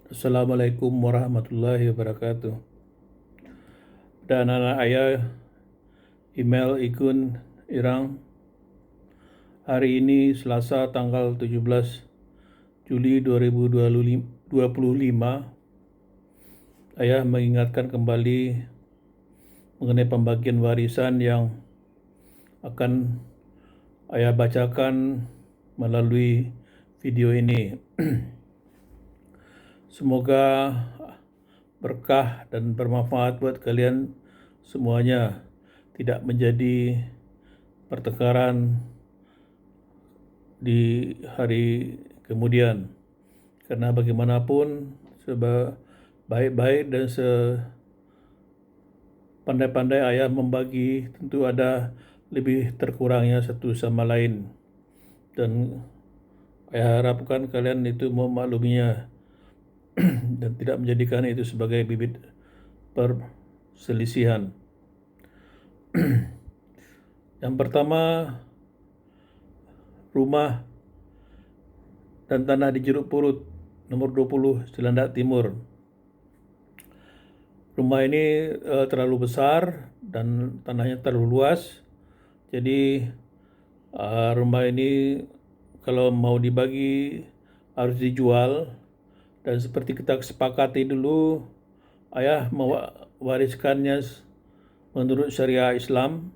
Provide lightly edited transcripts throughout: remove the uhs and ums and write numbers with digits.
Assalamualaikum warahmatullahi wabarakatuh. Dan anak ayah email Igun Irang hari ini Selasa tanggal 17 Juli 2025. Ayah mengingatkan kembali mengenai pembagian warisan yang akan ayah bacakan melalui video ini. Semoga berkah dan bermanfaat buat kalian semuanya, tidak menjadi pertengkaran di hari kemudian. Karena bagaimanapun sebaik-baik dan sepandai-pandai ayah membagi, tentu ada lebih terkurangnya satu sama lain. Dan ayah harapkan kalian itu memakluminya dan tidak menjadikan itu sebagai bibit perselisihan. Yang pertama, rumah dan tanah di Jeruk Purut, nomor 20, Cilandak Timur. Rumah ini terlalu besar dan tanahnya terlalu luas. Jadi rumah ini kalau mau dibagi harus dijual. Dan seperti kita sepakati dulu, ayah mewariskannya menurut syariah Islam,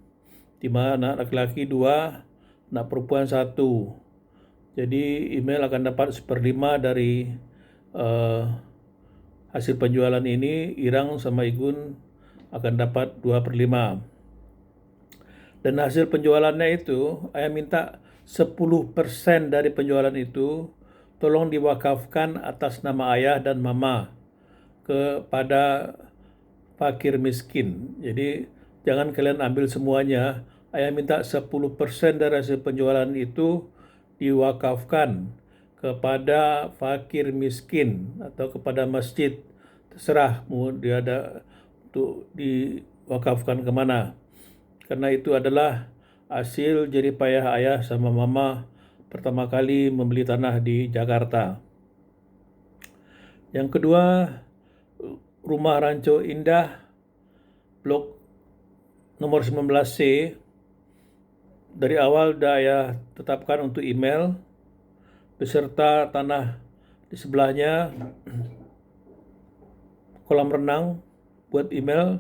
di mana anak laki-laki 2, anak perempuan 1. Jadi email akan dapat 1/5 dari hasil penjualan ini. Irang sama Igun akan dapat 2/5. Dan hasil penjualannya itu, ayah minta 10% dari penjualan itu tolong diwakafkan atas nama ayah dan mama kepada fakir miskin. Jadi jangan kalian ambil semuanya. Ayah minta 10% dari hasil penjualan itu diwakafkan kepada fakir miskin atau kepada masjid. Terserah mau dia ada untuk diwakafkan kemana. Karena itu adalah hasil jerih payah ayah sama mama pertama kali membeli tanah di Jakarta. Yang kedua, rumah Rancho Indah, blok nomor 19C, dari awal dah ayah tetapkan untuk email, beserta tanah di sebelahnya, kolam renang buat email,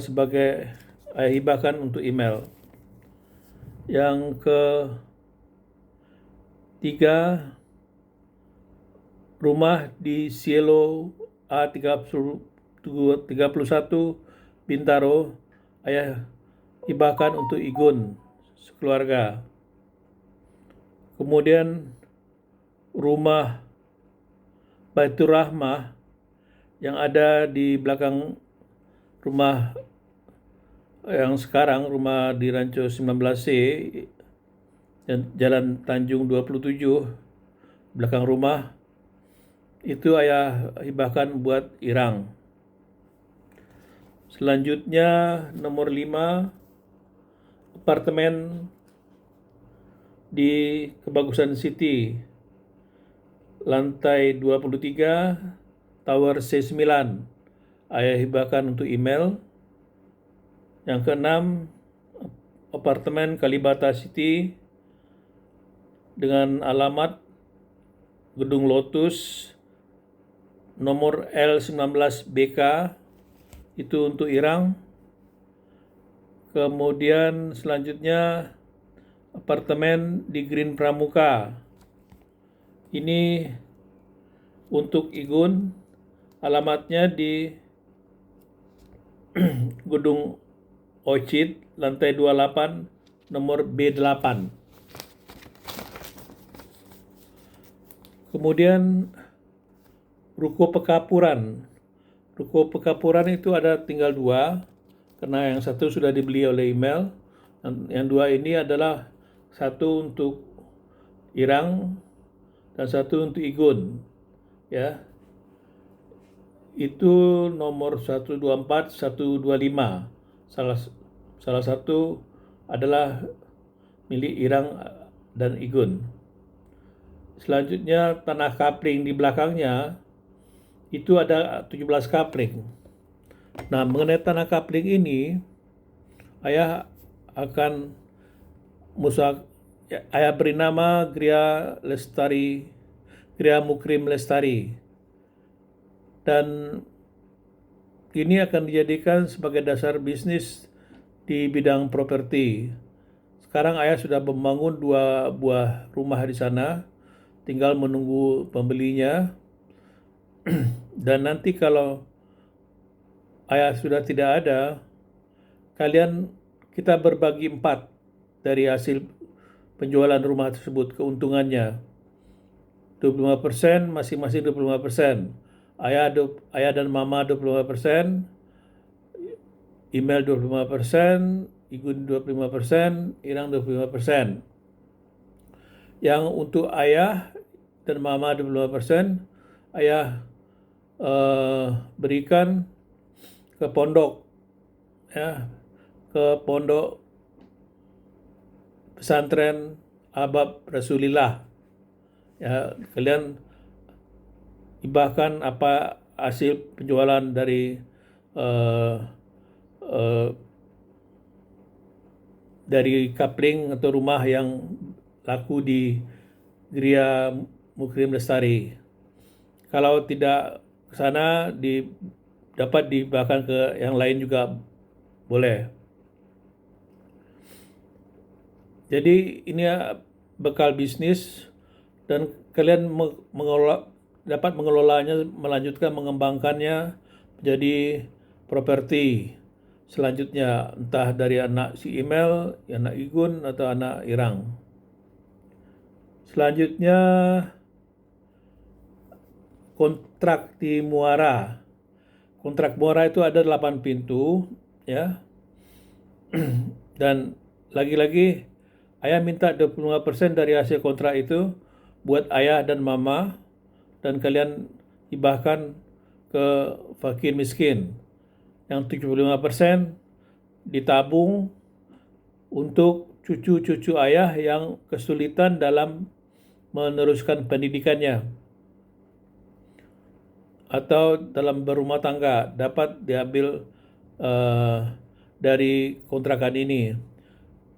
sebagai ayah hibahkan untuk email. Yang ketiga, rumah di Cielo A31 Bintaro, ayah hibahkan untuk Igun sekeluarga. Kemudian rumah Baitur Rahmah yang ada di belakang rumah yang sekarang, rumah di Rancho 19C, Jalan Tanjung 27, belakang rumah, itu ayah hibahkan buat Irang. Selanjutnya nomor 5, apartemen di Kebagusan City, lantai 23, Tower C9, ayah hibahkan untuk email. Yang keenam, apartemen Kalibata City dengan alamat Gedung Lotus nomor L19BK, itu untuk Irang. Kemudian selanjutnya apartemen di Green Pramuka, ini untuk Igun, alamatnya di Gedung Orchid, lantai 28, nomor B8. Kemudian Ruko Pekapuran. Ruko Pekapuran itu ada tinggal 2, karena yang satu sudah dibeli oleh email. Yang 2 ini adalah satu untuk Irang dan satu untuk Igun. Ya, itu nomor 124, 125. Salah satu adalah milik Irang dan Igun. Selanjutnya tanah kapling di belakangnya itu ada 17 kapling. Nah, mengenai tanah kapling ini, ayah akan ayah beri nama Gria Lestari, Gria Mukrim Lestari, dan ini akan dijadikan sebagai dasar bisnis di bidang properti. Sekarang ayah sudah membangun 2 buah rumah di sana, tinggal menunggu pembelinya. Dan nanti kalau ayah sudah tidak ada, kita berbagi 4 dari hasil penjualan rumah tersebut, keuntungannya. 25%, masing-masing 25%. Ayah dan mama 25%, email 25%, Igun 25%, Irang 25%. Yang untuk ayah dan mama 25%, ayah berikan ke pondok, ya, ke pondok pesantren Ahbab Rasulillah. Ya, kalian hibahkan apa hasil penjualan dari kapling atau rumah yang laku di Gria Mukrim Lestari. Kalau tidak ke sana, dapat dihibahkan ke yang lain juga boleh. Jadi ini bekal bisnis, dan kalian dapat mengelolanya, melanjutkan mengembangkannya menjadi properti selanjutnya, entah dari anak si Email, anak Igun, atau anak Irang. Selanjutnya, kontrak di Muara. Kontrak Muara itu ada 8 pintu, ya. Dan lagi-lagi ayah minta 25% dari hasil kontrak itu buat ayah dan mama, dan kalian hibahkan ke fakir miskin. Yang 75% ditabung untuk cucu-cucu ayah yang kesulitan dalam meneruskan pendidikannya atau dalam berumah tangga, dapat diambil dari kontrakan ini.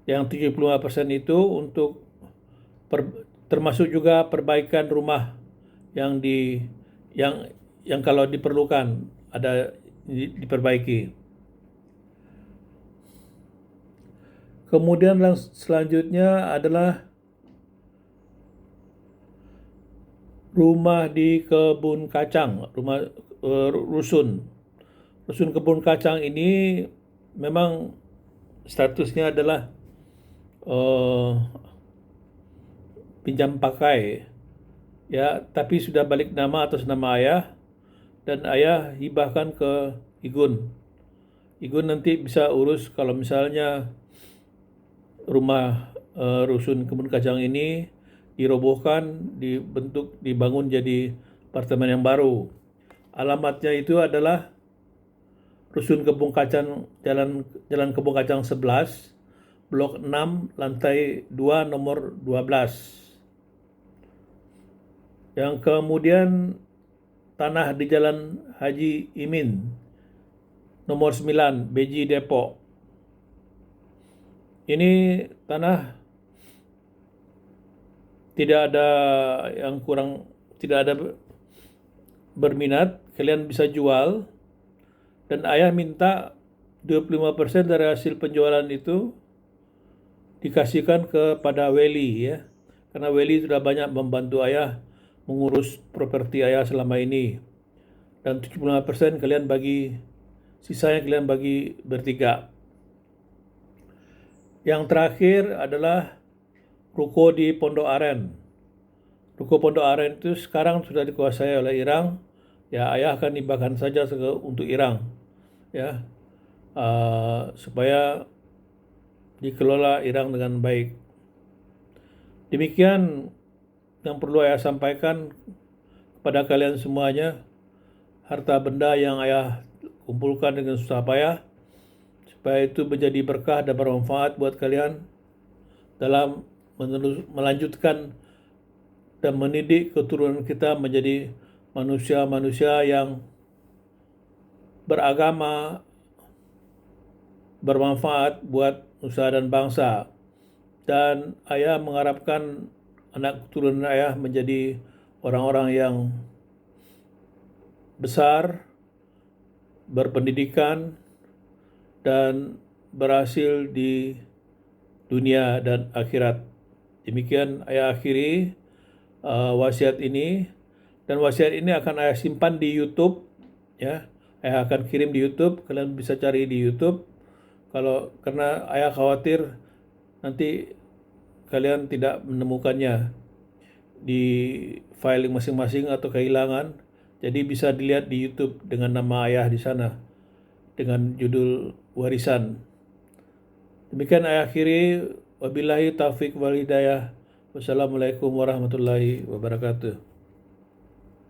Yang 75% itu untuk termasuk juga perbaikan rumah yang kalau diperlukan ada diperbaiki. Kemudian selanjutnya adalah rumah di kebun kacang, rumah rusun. Rusun kebun kacang ini memang statusnya adalah pinjam pakai, ya, tapi sudah balik nama atas nama ayah, dan ayah hibahkan ke Igun. Igun nanti bisa urus kalau misalnya rumah rusun kebun kacang ini dirobohkan, dibangun jadi apartemen yang baru. Alamatnya itu adalah Rusun Kebun Kacang, Jalan Kebun Kacang 11, Blok 6, lantai 2, nomor 12. Yang kemudian tanah di Jalan Haji Imin, nomor 9, Beji, Depok. Ini tanah tidak ada berminat, kalian bisa jual, dan ayah minta 25% dari hasil penjualan itu dikasihkan kepada Weli, ya. Karena Weli sudah banyak membantu ayah mengurus properti ayah selama ini. Dan 75% kalian bagi, sisanya kalian bagi bertiga. Yang terakhir adalah ruko di Pondok Aren. Ruko Pondok Aren itu sekarang sudah dikuasai oleh Irang. Ya, ayah akan hibahkan saja untuk Irang, ya, supaya dikelola Irang dengan baik. Demikian yang perlu ayah sampaikan kepada kalian semuanya. Harta benda yang ayah kumpulkan dengan susah payah, supaya itu menjadi berkah dan bermanfaat buat kalian dalam melanjutkan dan mendidik keturunan kita menjadi manusia-manusia yang beragama, bermanfaat buat nusa dan bangsa. Dan ayah mengharapkan anak keturunan ayah menjadi orang-orang yang besar, berpendidikan, dan berhasil di dunia dan akhirat. Demikian ayah akhiri wasiat ini, dan wasiat ini akan ayah simpan di YouTube, ya. Ayah akan kirim di YouTube, kalian bisa cari di YouTube. Karena ayah khawatir nanti kalian tidak menemukannya di file masing-masing atau kehilangan. Jadi bisa dilihat di YouTube dengan nama ayah di sana dengan judul warisan. Demikian ayah akhiri. Wabillahi taufiq wal hidayah. Wassalamualaikum warahmatullahi wabarakatuh.